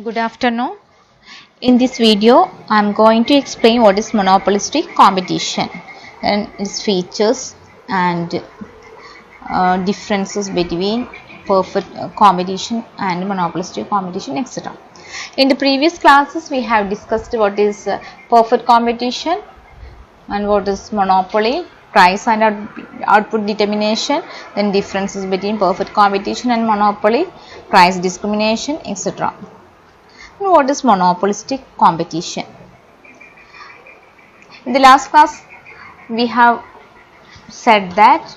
Good afternoon. In this video, I am going to explain what is monopolistic competition and its features and differences between perfect competition and monopolistic competition, etc. In the previous classes, we have discussed what is perfect competition and what is monopoly, price and output determination, then differences between perfect competition and monopoly, price discrimination, etc. What is monopolistic competition? In the last class, we have said that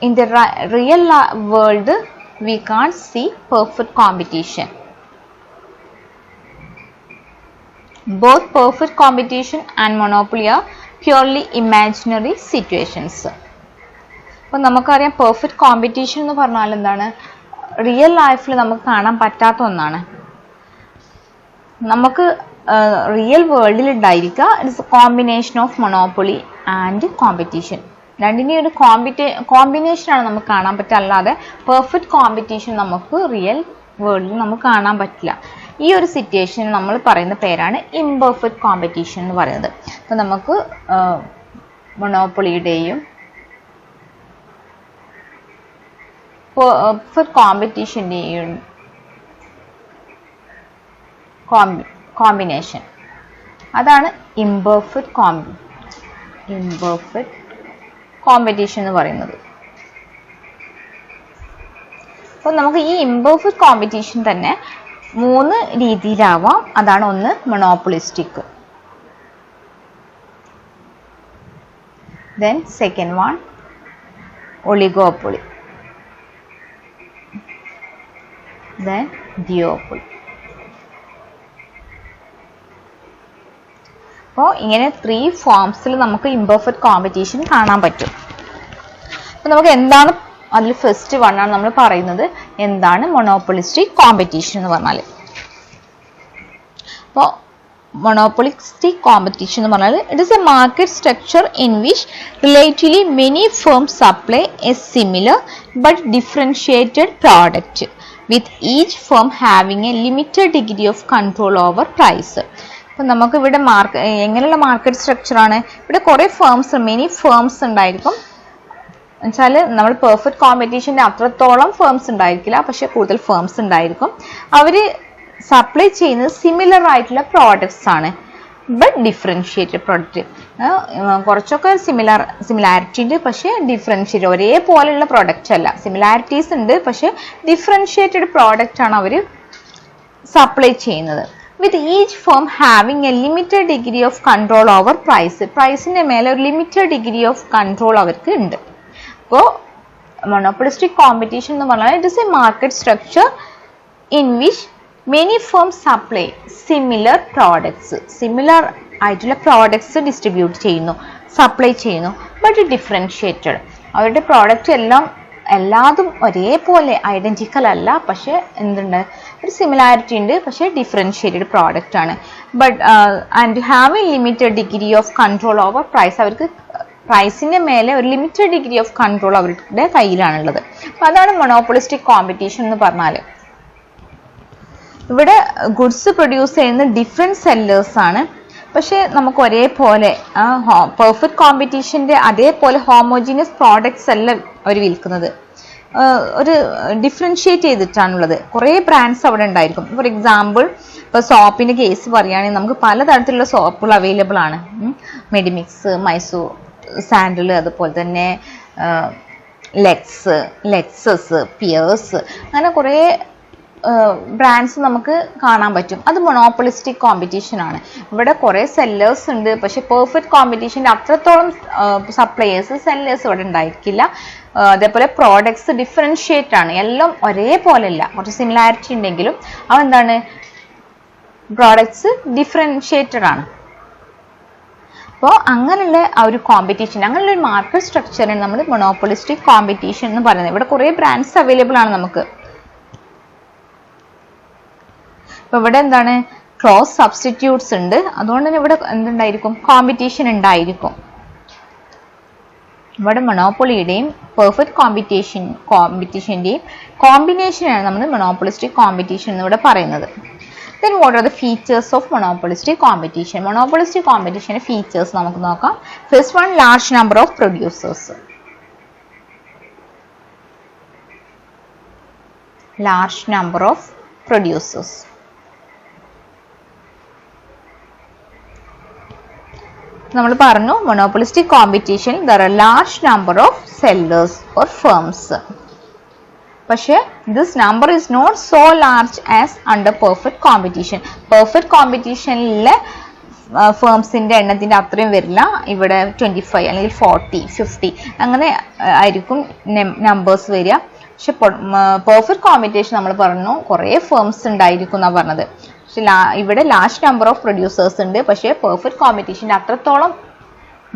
in the real world, we can't see perfect competition. Both perfect competition and monopoly are purely imaginary situations. അപ്പോൾ നമുക്കറിയാം perfect competition എന്ന് പറഞ്ഞാൽ എന്താണ്? Real ലൈഫിൽ നമുക്ക് കാണാൻ പറ്റാത്ത ഒന്നാണ്. നമുക്ക് റിയൽ വേൾഡിൽ ഉണ്ടായിരിക്കുക it's A combination of monopoly and competition. രണ്ടിൻ്റെ ഒരു കോമ്പിനേഷനാണ് നമുക്ക് കാണാൻ പറ്റുക, അല്ലാതെ പെർഫെക്റ്റ് കോമ്പറ്റീഷൻ നമുക്ക് റിയൽ വേൾഡിൽ നമുക്ക് കാണാൻ പറ്റില്ല. ഈ ഒരു സിറ്റുവേഷൻ നമ്മൾ പറയുന്ന പേരാണ് ഇംപെർഫെക്റ്റ് കോമ്പറ്റീഷൻ എന്ന് പറയുന്നത്. അപ്പോൾ നമുക്ക് മൊണോപ്പൊളിയുടെയും പെർഫെക്റ്റ് കോമ്പറ്റീഷൻ്റെയും കോമ്പിനേഷൻ, അതാണ് ഇംപെർഫെക്റ്റ് കോമ്പറ്റീഷൻ എന്ന് പറയുന്നത്. അപ്പോൾ നമുക്ക് ഈ ഇംപെർഫെക്റ്റ് കോമ്പറ്റീഷൻ തന്നെ 3 രീതിയിലാവാം. അതാണ് ഒന്ന് monopolistic, then second one oligopoly, then duopoly. അപ്പോൾ ഇങ്ങനെ 3 ഫോംസിൽ നമുക്ക് ഇംപെർഫെക്റ്റ് കോമ്പറ്റീഷൻ കാണാൻ പറ്റും. അപ്പോൾ നമുക്ക് എന്താണ് അതിൽ ഫസ്റ്റ് വൺ ആണ് നമ്മൾ പറയുന്നത്, എന്താണ് മൊണോപ്പൊളിസ്റ്റിക് കോമ്പറ്റീഷൻ എന്ന് പറഞ്ഞാൽ. അപ്പോൾ മൊണോപ്പൊളിസ്റ്റിക് കോമ്പറ്റീഷൻ എന്ന് പറഞ്ഞാൽ it is a market structure in which relatively many firms supply a similar but differentiated product with each firm having a limited degree of control over price. അപ്പം നമുക്ക് ഇവിടെ എങ്ങനെയുള്ള market സ്ട്രക്ചറാണ്? ഇവിടെ കുറേ മെനി ഫേംസ് ഉണ്ടായിരിക്കും. എന്നുവെച്ചാൽ നമ്മൾ പെർഫെക്റ്റ് കോമ്പറ്റീഷൻ്റെ അത്രത്തോളം ഫേംസ് ഉണ്ടായിരിക്കില്ല, പക്ഷെ കൂടുതൽ ഫേംസ് ഉണ്ടായിരിക്കും. അവർ സപ്ലൈ ചെയ്യുന്നത് സിമിലർ ആയിട്ടുള്ള പ്രോഡക്ട്സ് ആണ്, ബട്ട് ഡിഫറൻഷിയേറ്റഡ് പ്രോഡക്റ്റ്. കുറച്ചൊക്കെ സിമിലാരിറ്റി ഉണ്ട്, പക്ഷേ ഡിഫറൻഷിയേറ്റ് ഒരേപോലെയുള്ള പ്രോഡക്റ്റ് അല്ല. സിമിലാരിറ്റീസ് ഉണ്ട്, പക്ഷേ ഡിഫറൻഷിയേറ്റഡ് പ്രോഡക്റ്റ് ആണ് അവർ സപ്ലൈ ചെയ്യുന്നത്. with each firm having a limited degree of control over price. പ്രൈസിൻ്റെ മേലെ ഒരു ലിമിറ്റഡ് ഡിഗ്രി ഓഫ് കൺട്രോൾ അവർക്ക് ഉണ്ട്. അപ്പോൾ മൊണോപ്പൊളിസ്റ്റിക് കോമ്പറ്റീഷൻ എന്ന് പറഞ്ഞാൽ it is A market structure in which many firms supply similar products, similar ആയിട്ടുള്ള products distribute ചെയ്യുന്നു, supply ചെയ്യുന്നു, ബട്ട് ഡിഫറൻഷിയേറ്റഡ്. അവരുടെ പ്രോഡക്റ്റ് എല്ലാതും ഒരേപോലെ ഐഡൻറ്റിക്കൽ അല്ല, പക്ഷേ എന്തുണ്ട്, ഒരു സിമിലാരിറ്റി ഉണ്ട്, പക്ഷേ ഡിഫറൻഷിയേറ്റഡ് പ്രോഡക്റ്റ് ആണ്. But and have a limited degree of control over price. അവർക്ക് പ്രൈസിൻ്റെ മേലെ ഒരു ലിമിറ്റഡ് ഡിഗ്രി ഓഫ് കൺട്രോൾ അവരുടെ കയ്യിലാണുള്ളത്. അപ്പോൾ അതാണ് മൊണോപ്പൊളിസ്റ്റിക് കോമ്പറ്റീഷൻ എന്ന് പറഞ്ഞാൽ. ഇവിടെ ഗുഡ്സ് പ്രൊഡ്യൂസ് ചെയ്യുന്ന ഡിഫറെൻറ്റ് സെല്ലേഴ്സ് ആണ്, പക്ഷേ നമുക്ക് ഒരേപോലെ പെർഫെക്റ്റ് കോമ്പറ്റീഷൻ്റെ അതേപോലെ ഹോമോജീനിയസ് പ്രോഡക്ട്സ് അല്ല അവർ വിൽക്കുന്നത്, ഒരു ഡിഫറൻഷിയേറ്റ് ചെയ്തിട്ടാണുള്ളത്. കുറേ ബ്രാൻഡ്സ് അവിടെ ഉണ്ടായിരിക്കും. ഫോർ എക്സാമ്പിൾ, ഇപ്പോൾ സോപ്പിൻ്റെ കേസ് പറയുകയാണെങ്കിൽ നമുക്ക് പലതരത്തിലുള്ള സോപ്പുകൾ അവൈലബിൾ ആണ്. മെഡിമിക്സ്, മൈസൂർ സാൻഡിൽ, അതുപോലെ തന്നെ ലെക്സസ്, പിയേഴ്സ്, അങ്ങനെ കുറേ ബ്രാൻഡ്സ് നമുക്ക് കാണാൻ പറ്റും. അത് മൊണോപ്പൊളിസ്റ്റിക് കോമ്പറ്റീഷൻ ആണ്. ഇവിടെ കുറേ സെല്ലേഴ്സ് ഉണ്ട്, പക്ഷെ പെർഫെക്റ്റ് കോമ്പറ്റീഷൻ്റെ അത്രത്തോളം സെല്ലേഴ്സ് ഇവിടെ ഉണ്ടായിരിക്കില്ല. അതേപോലെ പ്രോഡക്ട്സ് ഡിഫറൻഷിയേറ്റ് ആണ്, എല്ലാം ഒരേപോലെ അല്ല, കുറച്ച് സിമിലാരിറ്റി ഉണ്ടെങ്കിലും അതെന്താണ്, പ്രോഡക്ട്സ് ഡിഫറൻഷിയേറ്റഡ് ആണ്. അപ്പോൾ അങ്ങനെയുള്ള ആ ഒരു കോമ്പറ്റീഷൻ, അങ്ങനെയുള്ള ഒരു മാർക്കറ്റ് സ്ട്രക്ചറാണ് നമ്മൾ മൊണോപ്പൊളിസ്റ്റിക് കോമ്പറ്റീഷൻ എന്ന് പറയുന്നത്. ഇവിടെ കുറേ ബ്രാൻഡ്സ് അവൈലബിൾ ആണ് നമുക്ക്. അപ്പോൾ ഇവിടെ എന്താണ്, ക്രോസ് സബ്സ്റ്റിറ്റ്യൂട്ട്സ് ഉണ്ട്, അതുകൊണ്ട് തന്നെ ഇവിടെ എന്തുണ്ടായിരിക്കും, കോമ്പറ്റീഷൻ ഉണ്ടായിരിക്കും. ഇവിടെ മൊണോപ്പൊളിയുടെയും പെർഫെക്റ്റ് കോമ്പറ്റീഷൻ്റെയും കോമ്പിനേഷനാണ് നമ്മൾ മൊണോപ്പൊളിസ്റ്റിക് കോമ്പറ്റീഷൻ എന്നിവിടെ പറയുന്നത്. Then what are the features of monopolistic competition? Monopolistic competition features നമുക്ക് നോക്കാം. First one, large number of producers. Large number of producers. നമ്മൾ പറഞ്ഞു monopolistic competition there are large number of sellers or firms. പക്ഷേ this number is not so large as under perfect competition. Perfect competitionലെ ഫേംസിന്റെ എണ്ണത്തിന്റെ അത്രയും വരില്ല. ഇവിടെ 25 അല്ലെങ്കിൽ 40 50 അങ്ങനെ ആയിരിക്കും നമ്പേഴ്സ് വരിക. പക്ഷെ പെർഫെക്റ്റ് കോമ്പറ്റീഷൻ നമ്മൾ പറഞ്ഞു കുറേ ഫേംസ് ഉണ്ടായിരിക്കും എന്നാണ് പറഞ്ഞത്. പക്ഷെ ഇവിടെ ലാർജ് നമ്പർ ഓഫ് പ്രൊഡ്യൂസേഴ്സ് ഉണ്ട്. പക്ഷേ പെർഫെക്റ്റ് കോമ്പറ്റീഷൻ്റെ അത്രത്തോളം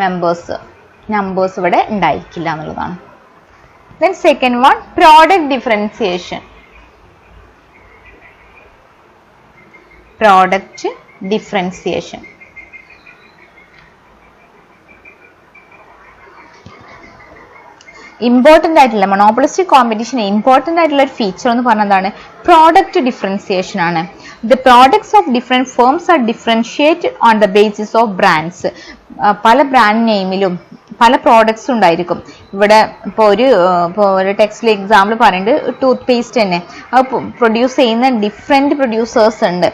നമ്പേഴ്സ് ഇവിടെ ഉണ്ടായിരിക്കില്ല എന്നുള്ളതാണ്. Then second one, product differentiation. Product differentiation. Important ആയിട്ടുള്ള മൊണോപ്പൊളിസ്റ്റിക് കോമ്പറ്റീഷൻ ഇമ്പോർട്ടൻ്റ് ആയിട്ടുള്ള ഒരു ഫീച്ചർ എന്ന് പറഞ്ഞതാണ് പ്രോഡക്റ്റ് ഡിഫറൻസിയേഷൻ ആണ്. The products of different firms are differentiated on the basis of brands. പല ബ്രാൻഡ് നെയിമിലും പല പ്രോഡക്ട്സ് ഉണ്ടായിരിക്കും. ഇവിടെ ഇപ്പോൾ ഒരു ടെക്സ്റ്റിൽ എക്സാമ്പിൾ പറയുന്നുണ്ട് ടൂത്ത് പേസ്റ്റ് തന്നെ അത് പ്രൊഡ്യൂസ് ചെയ്യുന്ന ഡിഫറെൻറ്റ് പ്രൊഡ്യൂസേഴ്സ് ഉണ്ട്.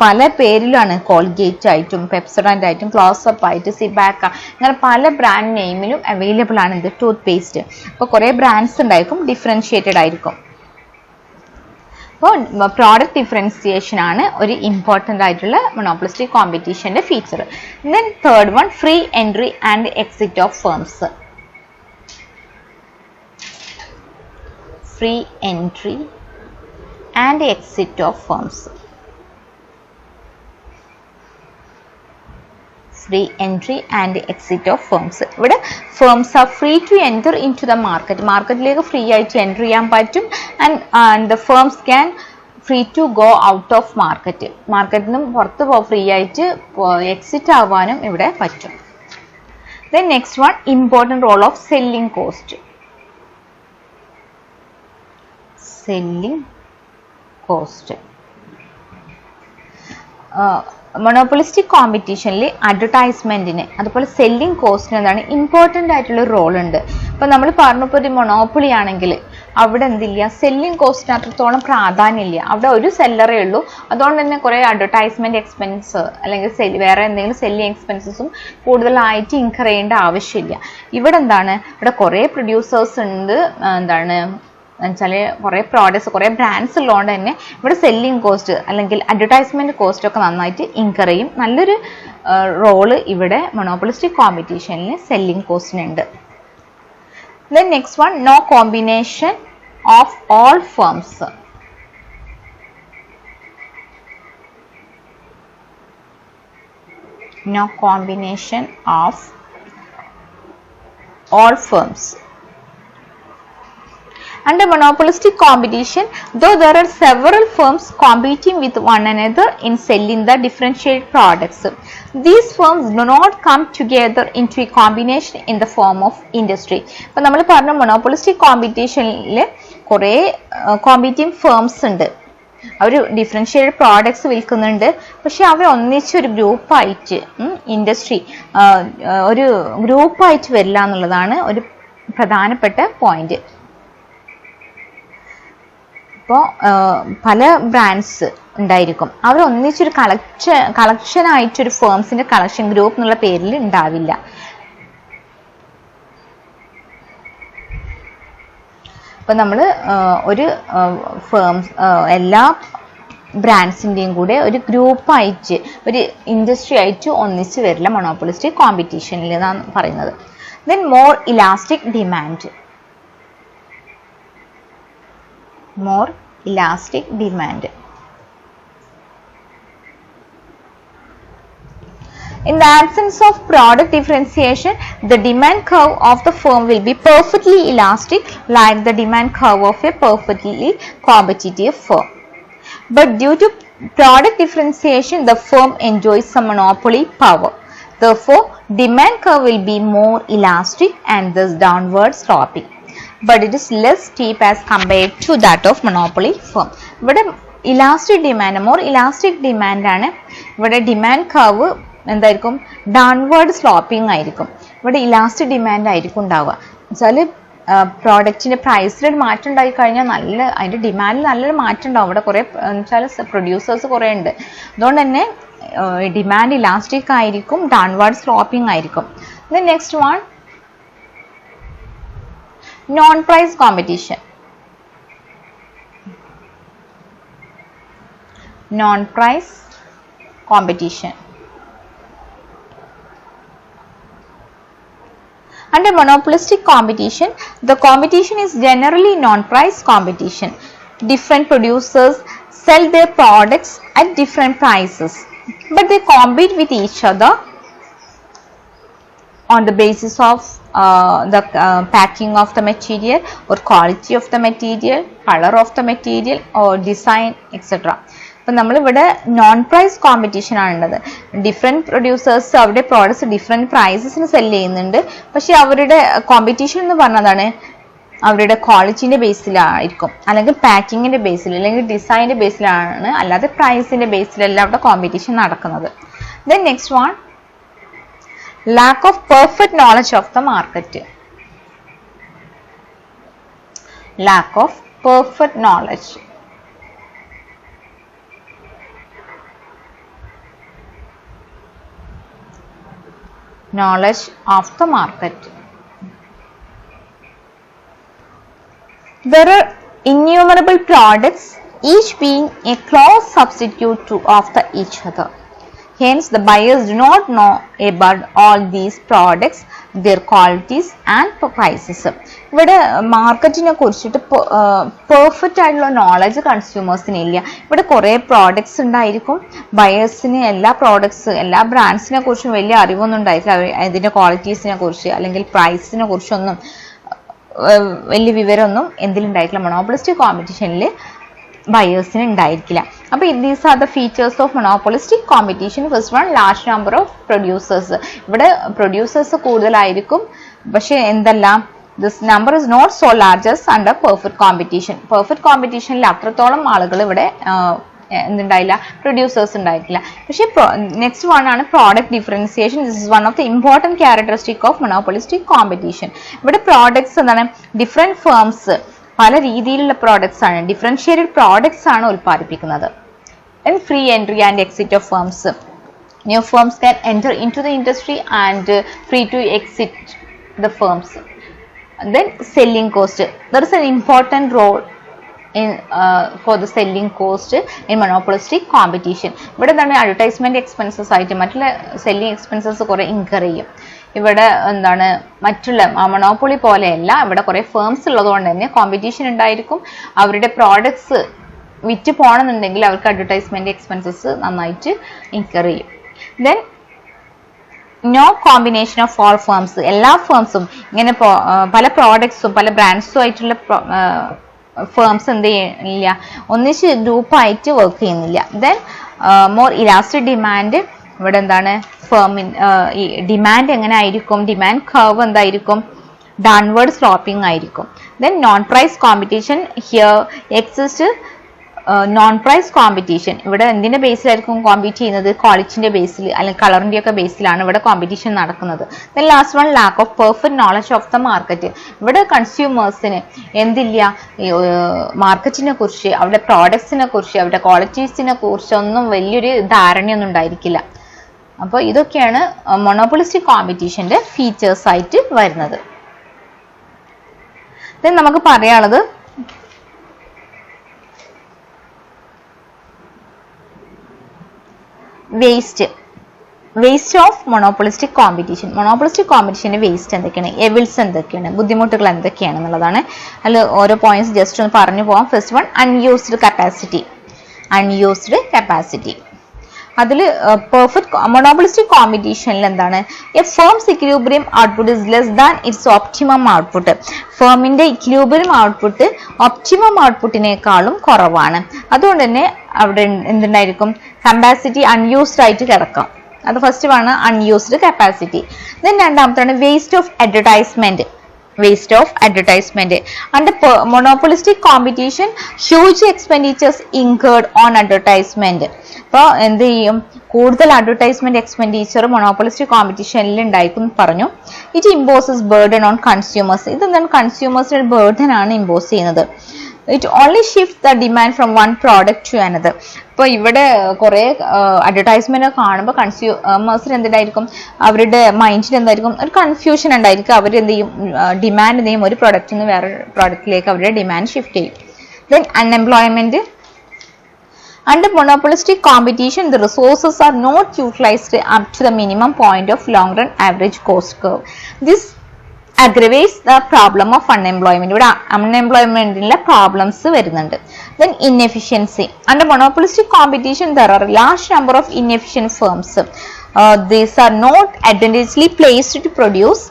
പല പേരിലാണ് കോൾഗേറ്റ് ആയിട്ടും പെപ്സോഡന്റ് ആയിട്ടും ക്ലോസപ്പ് ആയിട്ട് സിബാക്ക അങ്ങനെ പല ബ്രാൻഡ് നെയിമിലും അവൈലബിൾ ആണ് ഇത് ടൂത്ത് പേസ്റ്റ്. അപ്പോൾ കുറേ ബ്രാൻഡ്സ് ഉണ്ടായിരിക്കും, ഡിഫറൻഷിയേറ്റഡ് ആയിരിക്കും. അപ്പോൾ പ്രോഡക്റ്റ് ഡിഫറൻസിയേഷൻ ആണ് ഒരു ഇമ്പോർട്ടൻ്റ് ആയിട്ടുള്ള മൊണോപ്പൊളിസ്റ്റിക് കോമ്പറ്റീഷൻ്റെ feature. Then third one, free entry and exit of firms. Free entry and exit of firms. Free entry and exit of firms. ഇവിടെ firms are free to enter into the market. മാർക്കറ്റിലേക്ക് free ആയിട്ട് enter ചെയ്യാൻ പറ്റും. and the firms can free to go out of market. മാർക്കറ്റിൽ നിന്നും പുറത്ത് free ആയിട്ട് exit ആവാനും ഇവിടെ പറ്റും. Then next one, important role of selling cost. Selling cost. Monopolistic കോമ്പറ്റീഷനിൽ അഡ്വർടൈസ്മെന്റിന് അതുപോലെ സെല്ലിംഗ് കോസ്റ്റിന് എന്താണ് ഇമ്പോർട്ടൻ്റ് ആയിട്ടുള്ള റോൾ ഉണ്ട്. ഇപ്പം നമ്മൾ പറഞ്ഞപ്പോൾ ഒരു മൊണോപ്പൊളി ആണെങ്കിൽ അവിടെ എന്തില്ല, സെല്ലിംഗ് കോസ്റ്റിന് അത്രത്തോളം പ്രാധാന്യമില്ല. അവിടെ ഒരു സെല്ലറേ ഉള്ളൂ. അതുകൊണ്ട് തന്നെ കുറേ അഡ്വർടൈസ്മെന്റ് എക്സ്പെൻസ് അല്ലെങ്കിൽ വേറെ എന്തെങ്കിലും സെല്ലിംഗ് എക്സ്പെൻസസും കൂടുതലായിട്ട് ഇൻകർ ചെയ്യേണ്ട ആവശ്യമില്ല. ഇവിടെ എന്താണ്, ഇവിടെ കുറേ പ്രൊഡ്യൂസേഴ്സ് ഉണ്ട്, എന്താണ് വെച്ചാൽ കുറേ പ്രോഡക്ട്സ് കുറേ ബ്രാൻഡ്സ് ഉള്ളതുകൊണ്ട് തന്നെ ഇവിടെ സെല്ലിംഗ് കോസ്റ്റ് അല്ലെങ്കിൽ അഡ്വർടൈസ്മെന്റ് കോസ്റ്റ് ഒക്കെ നന്നായിട്ട് ഇൻകർ ചെയ്യും. നല്ലൊരു റോള് ഇവിടെ മൊണോപ്പൊളിസ്റ്റിക് കോമ്പറ്റീഷനിൽ സെല്ലിംഗ് കോസ്റ്റിനുണ്ട്. Then next one, no combination of all firms. No combination of all firms. Under monopolistic competition, though there are several firms competing with one another in selling the differentiated products, these firms do not come together into a combination in the form of industry. അപ്പോൾ നമ്മൾ പറഞ്ഞ monopolistic competitionൽ കുറേ competing firms ഉണ്ട്. അവർ differentiated products വിൽക്കുന്നുണ്ട്. പക്ഷെ അവർ ഒന്നിച്ചൊരു ഗ്രൂപ്പായിട്ട് industry ഒരു ഗ്രൂപ്പായിട്ട് വരില്ല എന്നുള്ളതാണ് ഒരു പ്രധാനപ്പെട്ട പോയിന്റ്. ഇപ്പോൾ പല ബ്രാൻഡ്സ് ഉണ്ടായിരിക്കും, അവർ ഒന്നിച്ചൊരു കളക്ഷനായിട്ടൊരു ഫേംസിന്റെ കളക്ഷൻ ഗ്രൂപ്പ് എന്നുള്ള പേരിൽ ഉണ്ടാവില്ല. ഇപ്പം നമ്മൾ ഒരു ഫേംസ് എല്ലാ ബ്രാൻഡ്സിൻ്റെയും കൂടെ ഒരു ഗ്രൂപ്പായിട്ട് ഒരു ഇൻഡസ്ട്രി ആയിട്ട് ഒന്നിച്ച് വരില്ല മൊണോപ്പൊളിസ്റ്റിക് കോമ്പറ്റീഷനിൽ എന്നാണ് പറയുന്നത്. Then more elastic demand. More elastic demand. In the absence of product differentiation, the demand curve of the firm will be perfectly elastic like the demand curve of a perfectly competitive firm. But due to product differentiation, the firm enjoys some monopoly power. Therefore, demand curve will be more elastic and thus downward sloping, but it is less steep as compared to that of monopoly firm. ഇവിടെ elastic demand, more elastic demand ആണ്. ഇവിടെ demand curve എന്തായിരിക്കും? Downward sloping ആയിരിക്കും. ഇവിടെ elastic demand ആയിരിക്കും ഉണ്ടാവുക. വെച്ചാൽ പ്രോഡക്റ്റിന്റെ പ്രൈസിൽ മാറ്റം ഉണ്ടായി കഴിഞ്ഞാൽ അതിന്റെ ഡിമാൻഡിൽ നല്ലൊരു മാറ്റം ഉണ്ടാവും. ഇവിടെ കുറെ വെച്ചാൽ പ്രൊഡ്യൂസേഴ്സ് കുറെ ഉണ്ട്. അതുകൊണ്ട് തന്നെ ഡിമാൻഡ് ഇലാസ്റ്റിക് ആയിരിക്കും, ഡൗൺവേർഡ് സ്ലോപ്പിംഗ് ആയിരിക്കും. Next one, non price competition. Non-price competition. Under monopolistic competition, the competition is generally non-price competition. Different producers sell their products at different prices, but they compete with each other on the basis of the packing of the material or quality of the material, color of the material or design, etc. അപ്പം നമ്മളിവിടെ non price competition ആണുള്ളത്. Different producers അവരുടെ products different പ്രൈസസിന് cell ചെയ്യുന്നുണ്ട്. പക്ഷെ അവരുടെ competition എന്ന് പറഞ്ഞതാണ് അവരുടെ ക്വാളിറ്റീൻ്റെ ബേസിലായിരിക്കും, അല്ലെങ്കിൽ പാക്കിങ്ങിൻ്റെ ബേസിൽ, അല്ലെങ്കിൽ ഡിസൈനിൻ്റെ ബേസിലാണ്, അല്ലാതെ പ്രൈസിൻ്റെ ബേസിലല്ല അവിടെ കോമ്പറ്റീഷൻ നടക്കുന്നത്. Then next one, lack of perfect knowledge of the market. Lack of perfect knowledge. Knowledge of the market. There are innumerable products, each being a close substitute of each other. Hence, the buyers do not know about all these products, their qualities and prices. ഇവിടെ മാർക്കറ്റിനെ കുറിച്ചിട്ട് perfect ആയിട്ടുള്ള knowledge കൺസ്യൂമേഴ്സിന് ഇല്ല. ഇവിടെ കുറേ products ഉണ്ടായിരിക്കും. ബയേഴ്സിന് എല്ലാ products, എല്ലാ ബ്രാൻഡ്സിനെ കുറിച്ചും വലിയ അറിവൊന്നും ഉണ്ടായിരിക്കില്ല. അതിൻ്റെ ക്വാളിറ്റീസിനെ കുറിച്ച് അല്ലെങ്കിൽ പ്രൈസിനെ കുറിച്ചൊന്നും വലിയ വിവരമൊന്നും എന്തിലുണ്ടായിരിക്കില്ല. മൊണോപോളിസ്റ്റിക് കോമ്പറ്റീഷനിൽ ബയേഴ്സിന് ഉണ്ടായിരിക്കില്ല. അപ്പോൾ these are the features of monopolistic competition. First one, large number of producers. ഇവിടെ പ്രൊഡ്യൂസേഴ്സ് കൂടുതലായിരിക്കും, പക്ഷെ എന്തല്ല, this number is not so large as under perfect competition. Perfect competitionൽ അത്രത്തോളം ആളുകൾ ഇവിടെ എന്തുണ്ടായില്ല, പ്രൊഡ്യൂസേഴ്സ് ഉണ്ടായിട്ടില്ല. പക്ഷേ നെക്സ്റ്റ് വൺ ആണ് product differentiation. This is one of the important characteristic of monopolistic competition. ഇവിടെ പ്രോഡക്ട്സ് എന്താണ്, ഡിഫറെൻറ്റ് ഫേംസ് പല രീതിയിലുള്ള പ്രോഡക്ട്സ് ആണ്, ഡിഫറൻഷിയേറ്റഡ് പ്രോഡക്ട്സ് ആണ് ഉൽപ്പാദിപ്പിക്കുന്നത്. And free entry and exit of firms. New firms can enter into the industry and free to exit the firms. Then selling cost. There is an important role in for the selling cost in monopolistic competition. ഇവിടെ എന്താണ്, advertisement expenses ആയിട്ട് മറ്റുള്ള selling expenses കുറെ incur ചെയ്യും. ഇവിടെ എന്താണ്, മറ്റുള്ള monopoly പോലെയല്ല, ഇവിടെ കുറെ ഫേംസ് ഉള്ളതുകൊണ്ട് തന്നെ കോമ്പറ്റീഷൻ ഉണ്ടായിരിക്കും. അവരുടെ പ്രോഡക്ട്സ് വിറ്റ് പോകണമെന്നുണ്ടെങ്കിൽ അവർക്ക് അഡ്വർടൈസ്മെന്റ് എക്സ്പെൻസസ് നന്നായിട്ട് ഇൻകർ ചെയ്യും. Then no combination of all firms. എല്ലാ ഫേംസും ഇങ്ങനെ പല പ്രോഡക്ട്സും പല ബ്രാൻഡ്സും ആയിട്ടുള്ള ഫേംസ് എന്ത് ചെയ്യുന്നില്ല, ഒന്നിച്ച് ഗ്രൂപ്പായിട്ട് വർക്ക് ചെയ്യുന്നില്ല. Then more elastic demand. ഇവിടെ എന്താണ്, ഈ ഡിമാൻഡ് എങ്ങനെ ആയിരിക്കും, ഡിമാൻഡ് കർവ് എന്തായിരിക്കും, ഡൗൺവേർഡ് സ്ലോപ്പിംഗ് ആയിരിക്കും. Then non price competition. Here exist non price competition. ഇവിടെ എന്തിന്റെ ബേസിലായിരിക്കും കോമ്പീറ്റ് ചെയ്യുന്നത്, ക്വാളിറ്റിന്റെ ബേസിൽ അല്ലെങ്കിൽ കളറിന്റെ ഒക്കെ ബേസിലാണ് ഇവിടെ കോമ്പറ്റീഷൻ നടക്കുന്നത്. Then last one, lack of perfect knowledge of the market. ഇവിടെ കൺസ്യൂമേഴ്സിന് എന്തില്ല, മാർക്കറ്റിനെ കുറിച്ച്, അവരുടെ പ്രോഡക്ട്സിനെ കുറിച്ച്, അവരുടെ ക്വാളിറ്റീസിനെ കുറിച്ച് ഒന്നും വലിയൊരു ധാരണയൊന്നും ഉണ്ടായിരിക്കില്ല. അപ്പോൾ ഇതൊക്കെയാണ് മൊണോപോളിസ്റ്റിക് കോമ്പറ്റീഷന്റെ ഫീച്ചേഴ്സ് ആയിട്ട് വരുന്നത്. ദെൻ നമുക്ക് പറയാനുള്ളത് waste of monopolistic competition. Monopolistic കോമ്പറ്റീഷന്റെ വേസ്റ്റ് എന്തൊക്കെയാണ്, എവിൽസ് എന്തൊക്കെയാണ്, ബുദ്ധിമുട്ടുകൾ എന്തൊക്കെയാണ് എന്നുള്ളതാണ്. അതിൽ ഓരോ പോയിന്റ്സ് ജസ്റ്റ് ഒന്ന് പറഞ്ഞു പോകാം. First one, unused capacity. അതിൽ പെർഫെക്റ്റ് മൊണോപോളിസ്റ്റിക് കോമ്പറ്റീഷനിൽ എന്താണ്, a firms equilibrium output is less than its optimum output. ഫേമിന്റെ ഇക്വിലിബ്രിയം ഔട്ട്പുട്ട് ഒപ്റ്റിമം ഔട്ട്പുട്ടിനേക്കാളും കുറവാണ്. അതുകൊണ്ട് തന്നെ അവിടെ എന്തുണ്ടായിരിക്കും, കപ്പാസിറ്റി അൺയൂസ്ഡ് ആയിട്ട് കിടക്കാം. അത് ഫസ്റ്റ് ആണ് അൺയൂസ്ഡ് കപ്പാസിറ്റി. ദെൻ രണ്ടാമത്താണ് waste of advertisement. Under monopolistic competition, huge expenditures incurred on advertisement. അപ്പോൾ എന്ത് ചെയ്യും, കൂടുതൽ അഡ്വർടൈസ്മെന്റ് എക്സ്പെൻഡിച്ചർ മൊണോപോളിസ്റ്റിക് കോമ്പറ്റീഷനിൽ ഉണ്ടായിരിക്കും പറഞ്ഞു. It imposes burden on consumers. ഇതെന്താണ്, കൺസ്യൂമേഴ്സിന്റെ ബേർഡൻ ആണ് ഇമ്പോസ് ചെയ്യുന്നത്. It only shift the demand from one product to another. ഇപ്പോൾ ഇവിടെ കുറേ അഡ്വർടൈസ്മെന്റ് കാണുമ്പോൾ കൺസ്യൂമേഴ്സിന് എന്തായിരിക്കും, അവരുടെ മൈൻഡിൽ എന്തായിരിക്കും, ഒരു കൺഫ്യൂഷൻ ഉണ്ടായിരിക്കും. അവർ എന്ത് ചെയ്യും, ഡിമാൻഡ് എന്ത് ചെയ്യും, ഒരു പ്രോഡക്റ്റിൽ നിന്ന് വേറെ പ്രോഡക്റ്റിലേക്ക് അവരുടെ ഡിമാൻഡ് ഷിഫ്റ്റ് ചെയ്യും. Then unemployment. Under monopolistic competition, the resources are not utilized up to the minimum point of long-run average cost curve. This aggravates the problem of unemployment. ഇവിടെ അൺഎംപ്ലോയ്മെന്റിലെ പ്രോബ്ലംസ് വരുന്നുണ്ട്. Then inefficiency. Under monopolistic competition, there are a large number of inefficient firms. These are not advantageously placed to produce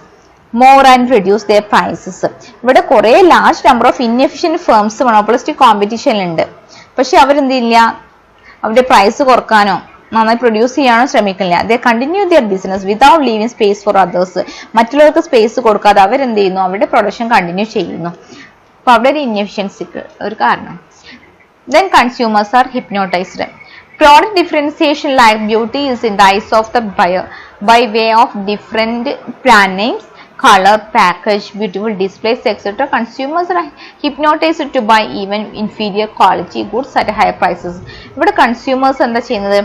more and reduce their prices. ഇവിടെ കുറേ large number of inefficient firms monopolistic കോമ്പറ്റീഷനിലുണ്ട്. പക്ഷെ അവരെന്തില്ല, അവരുടെ price കുറക്കാനോ നന്നായി produce ചെയ്യാനോ ശ്രമിക്കില്ല. They continue their business without leaving space for others. മറ്റുള്ളവർക്ക് സ്പേസ് കൊടുക്കാതെ അവരെന്ത് ചെയ്യുന്നു, അവരുടെ പ്രൊഡക്ഷൻ കണ്ടിന്യൂ ചെയ്യുന്നു. അപ്പോൾ അവിടെ ഒരു ഇൻഎഫിഷ്യൻസിക്ക് ഒരു കാരണം. Then consumers are hypnotized. Product differentiation like beauty is in the eyes of the buyer by way of different brand names, color, package, beautiful displays, etc. Consumers are hypnotized to buy even inferior quality goods at higher prices. ഇവിടെ consumers എന്താ ചെയ്യുന്നത്,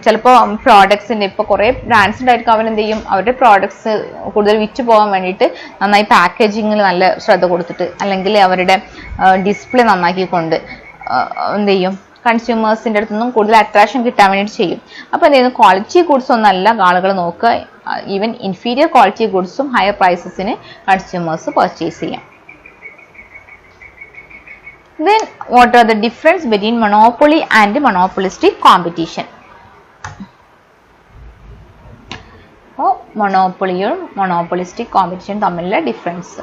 ചിലപ്പോൾ പ്രോഡക്ട്സിൻ്റെ ഇപ്പോൾ കുറേ brands ഉണ്ടായിരിക്കും, അവരെന്ത് ചെയ്യും, അവരുടെ പ്രോഡക്ട്സ് കൂടുതൽ വിറ്റ് പോകാൻ വേണ്ടിയിട്ട് നന്നായി പാക്കേജിങ്ങിൽ നല്ല ശ്രദ്ധ കൊടുത്തിട്ട്, അല്ലെങ്കിൽ അവരുടെ ഡിസ്പ്ലേ നന്നാക്കിക്കൊണ്ട് എന്ത് ചെയ്യും, കൺസ്യൂമേഴ്സിൻ്റെ അടുത്തൊന്നും കൂടുതൽ അട്രാക്ഷൻ കിട്ടാൻ വേണ്ടിയിട്ട് ചെയ്യും. അപ്പോൾ എന്ത് ചെയ്യുന്നു, ക്വാളിറ്റി ഗുഡ്സ് ഒന്നല്ല ആളുകൾ നോക്കുക, ഈവൻ ഇൻഫീരിയർ ക്വാളിറ്റി ഗുഡ്സും ഹയർ പ്രൈസസിന് കൺസ്യൂമേഴ്സ് പർച്ചേസ് ചെയ്യാം. Then what are the difference between monopoly and monopolistic competition? അപ്പോൾ മൊണോപ്പൊളിയും മോണോപ്പൊളിസ്റ്റിക് കോമ്പറ്റീഷൻ തമ്മിലുള്ള difference.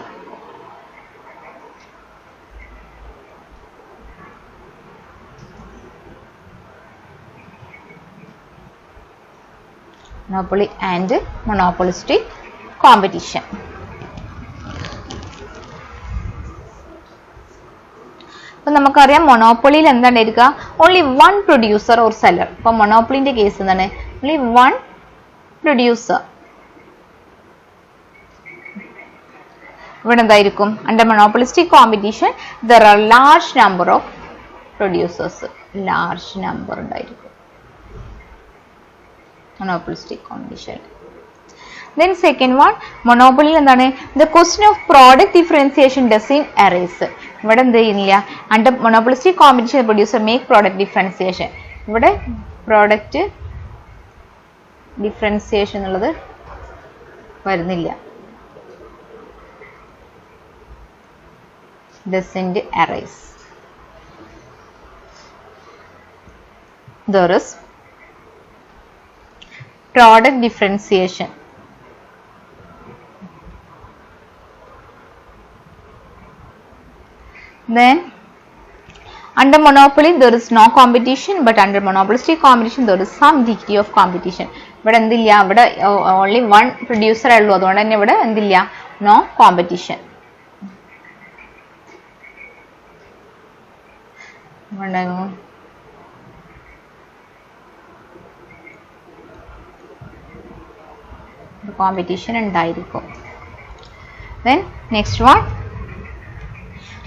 Monopoly and monopolistic competition. അപ്പോൾ നമുക്കറിയാം മൊണോപ്പൊളിയിൽ എന്താണ് എടുക്കുക, only one producer or seller. അപ്പോൾ മൊണോപ്പൊളിന്റെ കേസ് എന്താണ്, ഓൺലി വൺ പ്രൊഡ്യൂസർ. ഇവിടെ എന്തായിരിക്കും, under monopolistic competition there are large number of producers, large number ഉണ്ടായിരിക്കും monopolistic competition. Then second one, monopoly എന്താണ്, the question of product differentiation doesn't arise. ഇവിടെ എന്ത് ചെയ്യുന്നില്ല, under monopolistic competition producer make product differentiation. ഇവിടെ product differentiation എന്നുള്ളത് വരുന്നില്ല, doesn't arise. There is product differentiation. Then under monopoly there is no competition, but under monopolistic competition there is some degree of competition. ഇവിടെ എന്തില്ല, ഇവിടെ only one producer ഉള്ളൂ, അതുകൊണ്ട് തന്നെ ഇവിടെ എന്തില്ല, no competition. കോമ്പറ്റീഷൻ ഉണ്ടായിരിക്കും. Then next one,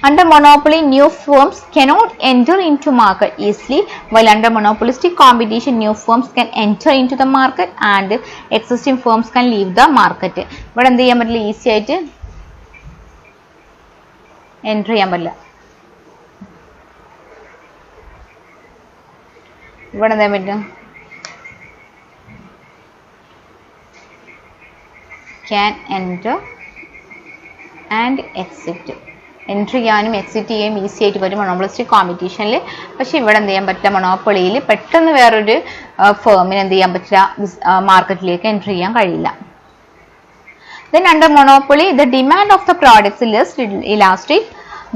under monopoly new firms cannot enter into market easily, while under monopolistic competition new firms can enter into the market and existing firms can leave the market. ഇവിടെ എന്ത് ചെയ്യാൻ പറ്റില്ല, easy ആയിട്ട് enter ചെയ്യാൻ പറ്റില്ല. ഇവിടെ എന്താ പറ്റും, can enter and exit. Entry ചെയ്യാനും എക്സിറ്റ് ചെയ്യാനും ഈസി ആയിട്ട് വരും മൊണോപ്പൊളിസ്റ്റിക് കോമ്പറ്റീഷനിൽ. പക്ഷെ ഇവിടെ എന്ത് ചെയ്യാൻ പറ്റില്ല, മൊണോപ്പൊളിയിൽ പെട്ടെന്ന് വേറൊരു ഫേമിന് എന്ത് ചെയ്യാൻ പറ്റില്ല, മാർക്കറ്റിലേക്ക് എൻട്രി ചെയ്യാൻ കഴിയില്ല. Then under monopoly the demand of the products is less elastic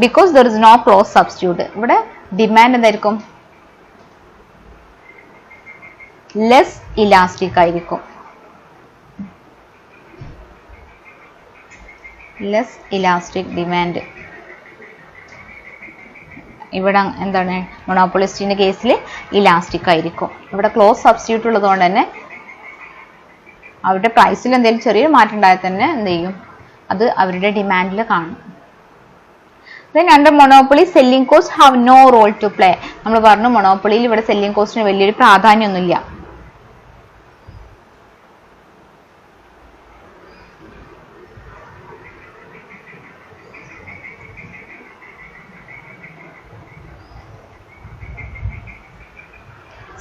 because there is no close substitute. ഇവിടെ ഡിമാൻഡ് എന്തായിരിക്കും, ലെസ് ഇലാസ്റ്റിക് ആയിരിക്കും. Less elastic demand. ഇവിടെ എന്താണ് മൊണോപ്പൊളിസ്റ്റിന്റെ കേസിൽ ഇലാസ്റ്റിക് ആയിരിക്കും. ഇവിടെ ക്ലോസ് സബ്സ്റ്റിറ്റ്യൂട്ട് ഉള്ളതുകൊണ്ട് തന്നെ അവരുടെ പ്രൈസിൽ എന്തെങ്കിലും ചെറിയൊരു മാറ്റം ഉണ്ടായാൽ തന്നെ എന്ത് ചെയ്യും, അത് അവരുടെ ഡിമാൻഡിൽ കാണും. Then under monopoly selling cost have no role to play. നമ്മൾ പറഞ്ഞു മൊണോപ്പൊളിയിൽ ഇവിടെ സെല്ലിംഗ് കോസ്റ്റിന് വലിയൊരു പ്രാധാന്യമൊന്നുമില്ല.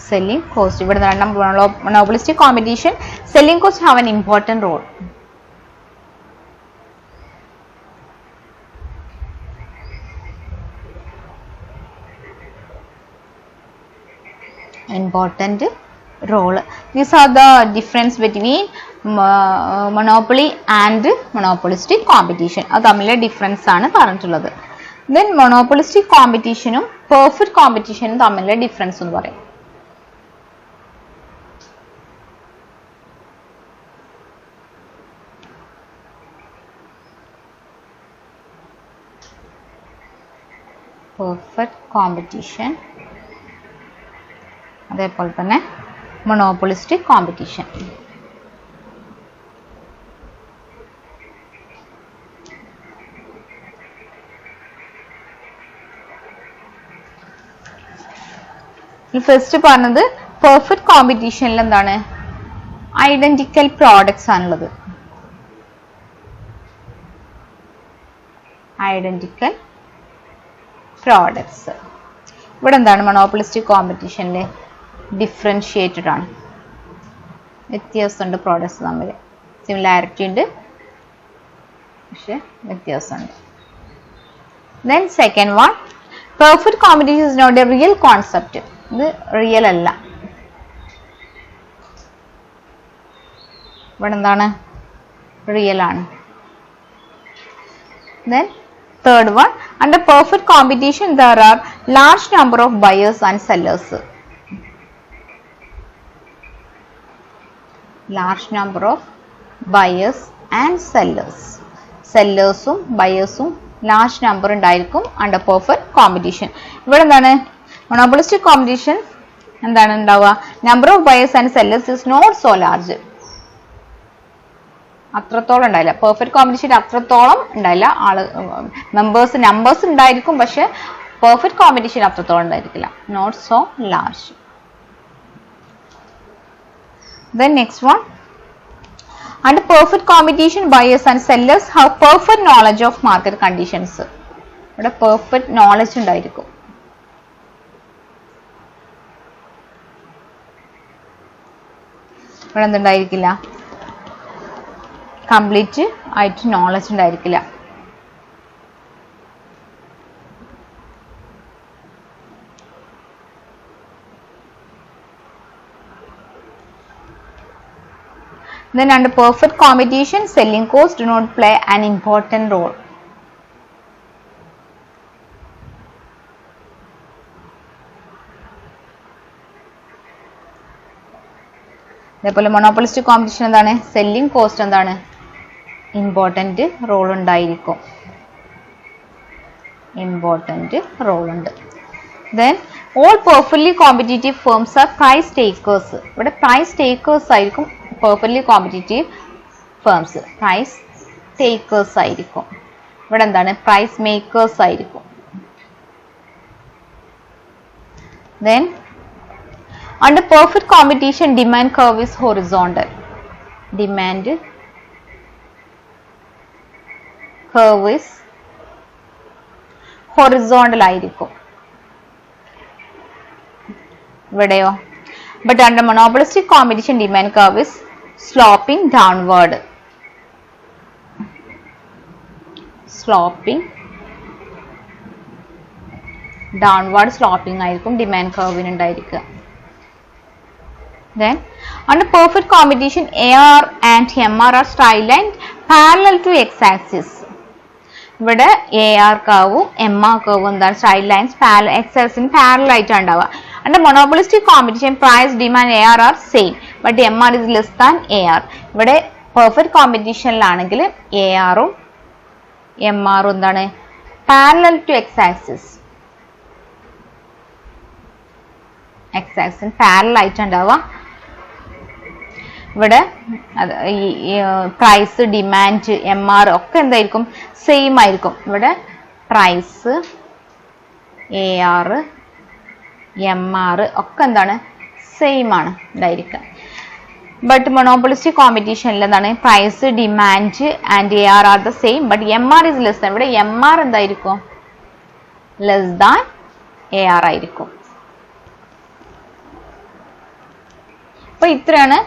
Selling cost ഇവിടെ monopolistic competition selling cost have an important role. Important role. These are the difference between monopoly and monopolistic competition. അത് തമ്മിലെ difference ആണ് പറഞ്ഞിട്ടുള്ളത്. Then monopolistic competitionും perfect competitionും തമ്മിലെ ഡിഫറൻസ് എന്ന് പറയും. Perfect competition അതേപോലെ തന്നെ monopolistic competition. ഈ ഫസ്റ്റ് പറഞ്ഞത് പെർഫെക്റ്റ് കോമ്പറ്റീഷനിൽ എന്താണ് ഐഡന്റിക്കൽ പ്രോഡക്ട്സ് ആണുള്ളത്. Identical products. ഇവിടെ എന്താണ് മൊണോപ്പൊളിസ്റ്റിക് കോമ്പറ്റീഷനിൽ ഡിഫറൻഷിയേറ്റഡ് ആണ്. വ്യത്യാസമുണ്ട് പ്രോഡക്ട്സ് തമ്മിൽ. സിമിലാരിറ്റി ഉണ്ട് പക്ഷെ വ്യത്യാസമുണ്ട്. Then second one, perfect competition is not a real concept. ഇത് റിയൽ അല്ല. ഇവിടെ എന്താണ് റിയൽ ആണ്. Then third one, under perfect competition there are large number of buyers and sellers. Large number of buyers and sellers. സെല്ലേഴ്സും ബയേഴ്സും large number ഉണ്ടായിരിക്കും under perfect competition. ഇവിടെ എന്താണ് മൊണോപ്പൊളിസ്റ്റിക് കോമ്പറ്റീഷൻ എന്താണ് ഉണ്ടാവുക, number of buyers and sellers is not so large. അത്രത്തോളം ഉണ്ടായില്ല. Perfect competition അത്രത്തോളം ഉണ്ടായില്ല. നമ്പേഴ്സ് ഉണ്ടായിരിക്കും പക്ഷെ പെർഫെക്റ്റ് കോമ്പറ്റീഷൻ അത്രത്തോളം ഉണ്ടായിരിക്കില്ല. Not so large. Then next one, under perfect competition buyers and sellers have perfect knowledge of market conditions. ഇവിടെ perfect knowledge ഉണ്ടായിരിക്കും. ഇവിടെ എന്തുണ്ടായിരിക്കില്ല, കംപ്ലീറ്റ് ആയിട്ട് നോളജ് ഉണ്ടായിരിക്കില്ല. Then under perfect competition selling costs do not play an important role. അതേപോലെ monopolistic competition എന്താണ്, selling cost എന്താണ് important role ഉണ്ടായിരിക്കും. Important role ഉണ്ട്. Then all perfectly competitive firms are price takers. ഇവിടെ price takers ആയിരിക്കും perfectly competitive firms. Price takers ആയിരിക്കും. ഇവിടെ എന്താണ് price makers ആയിരിക്കും. Then under perfect competition demand curve is horizontal. Demand curve is horizontal ആയിരിക്കും. ഇവിടെയോ but under monopolistic competition demand curve is sloping downward. Sloping downward sloping ആയിരിക്കും demand കർവിന് ഉണ്ടായിരിക്കുക. Then under perfect competition AR and MR are straight line parallel to x axis. ഇവിടെ AR കർവും MR കർവും എന്താണ് straight lines x axis parallel ആയിട്ടാണ് ഉണ്ടാവുക. Under monopolistic competition, price, demand, AR are same, but MR is less than AR. ഇവിടെ perfect competition ലാണെങ്കിൽ AR ഉം MR ഉം എന്താണ് parallel to x-axis. x-axis parallel ആയിട്ട് ഉണ്ടാവുക. ഇവിടെ പ്രൈസ്, ഡിമാൻഡ്, MR ഒക്കെ എന്തായിരിക്കും സെയിം ആയിരിക്കും. ഇവിടെ പ്രൈസ്, AR, MR ഒക്കെ എന്താണ് സെയിം ആണ് ഇതായിരിക്കുക. ബട്ട് monopolistic കോമ്പറ്റീഷനിൽ എന്താണ് price, demand and AR are the same, but MR is less than. ഇവിടെ MR എന്തായിരിക്കും ലെസ് ദാൻ AR ആയിരിക്കും. അപ്പൊ ഇത്രയാണ്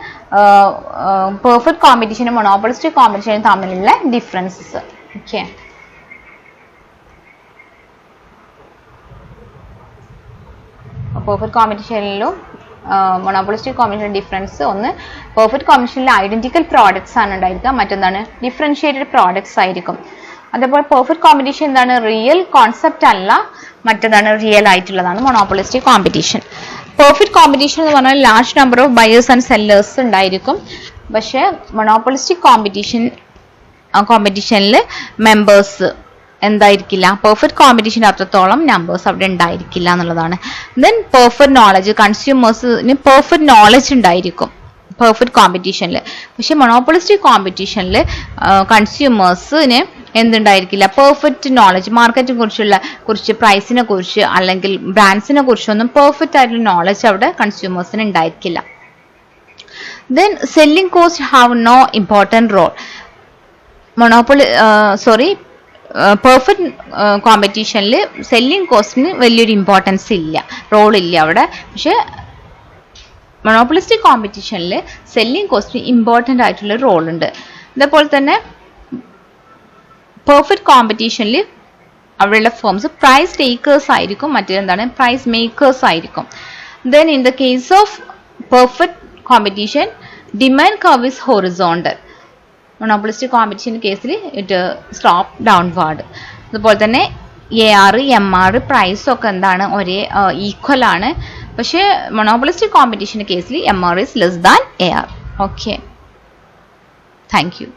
പെർഫെക്റ്റ് കോമ്പറ്റീഷനും monopolistic കോമ്പറ്റീഷനും തമ്മിലുള്ള ഡിഫറൻസസ്. ഓക്കെ, പെർഫെക്റ്റ് കോമ്പറ്റീഷനിലും monopolistic കോമ്പറ്റീഷൻ ഡിഫറൻസ്, ഒന്ന് പെർഫെക്റ്റ് കോമ്പറ്റീഷനിൽ ഐഡന്റിക്കൽ പ്രോഡക്ട്സ് ആണ് ഉണ്ടായിരിക്കുക, മറ്റൊന്നാണ് ഡിഫറൻഷിയേറ്റഡ് പ്രോഡക്ട്സ് ആയിരിക്കും. അതേപോലെ പെർഫെക്റ്റ് കോമ്പറ്റീഷൻ എന്താണ് റിയൽ കോൺസെപ്റ്റ് അല്ല, മറ്റേതാണ് റിയൽ ആയിട്ടുള്ളതാണ് monopolistic കോമ്പറ്റീഷൻ. പെർഫെക്റ്റ് കോമ്പറ്റീഷൻ എന്ന് പറഞ്ഞാൽ large number of buyers and sellers ഉണ്ടായിരിക്കും. പക്ഷേ monopolistic കോമ്പറ്റീഷനിൽ മെമ്പേഴ്സ് എന്തായിരിക്കില്ല, പെർഫെക്റ്റ് കോമ്പറ്റീഷൻ അത്രത്തോളം നമ്പേഴ്സ് അവിടെ ഉണ്ടായിരിക്കില്ല എന്നുള്ളതാണ്. ദെൻ പെർഫെക്റ്റ് നോളജ്, കൺസ്യൂമേഴ്സിന് പെർഫെക്റ്റ് നോളജ് ഉണ്ടായിരിക്കും പെർഫെക്റ്റ് കോമ്പറ്റീഷനിൽ. പക്ഷെ monopolistic കോമ്പറ്റീഷനിൽ കൺസ്യൂമേഴ്സിന് എന്തുണ്ടായിരിക്കില്ല, പെർഫെക്റ്റ് നോളജ്, മാർക്കറ്റിനെ കുറിച്ച് പ്രൈസിനെ കുറിച്ച് അല്ലെങ്കിൽ ബ്രാൻഡ്സിനെ കുറിച്ചൊന്നും പെർഫെക്റ്റ് ആയിട്ടുള്ള നോളജ് അവിടെ കൺസ്യൂമേഴ്സിന് ഉണ്ടായിരിക്കില്ല. Then selling cost have no important role. Perfect കോമ്പറ്റീഷനിൽ സെല്ലിംഗ് കോസ്റ്റിന് വലിയൊരു ഇമ്പോർട്ടൻസ് ഇല്ല, റോൾ ഇല്ല അവിടെ. പക്ഷെ monopolistic കോമ്പറ്റീഷനിൽ സെല്ലിംഗ് കോസ്റ്റിന് ഇമ്പോർട്ടൻ്റ് ആയിട്ടുള്ള റോൾ ഉണ്ട്. അതേപോലെ തന്നെ പെർഫെക്റ്റ് കോമ്പറ്റീഷനിൽ അവിടെയുള്ള ഫേംസ് പ്രൈസ് ടേക്കേഴ്സ് ആയിരിക്കും, മറ്റേതെന്താണ് പ്രൈസ് മേക്കേഴ്സ് ആയിരിക്കും. Then in the case of perfect competition demand curve is horizontal. monopolistic competition കേസിൽ ഇറ്റ് സ്ലോപ്പ് ഡൗൺവാർഡ്. അതുപോലെ തന്നെ AR, MR പ്രൈസ് ഒക്കെ എന്താണ് ഒരേ ഈക്വൽ ആണ്. പക്ഷേ monopolistic കോമ്പറ്റീഷൻ കേസിൽ MR is less than AR. Okay, thank you.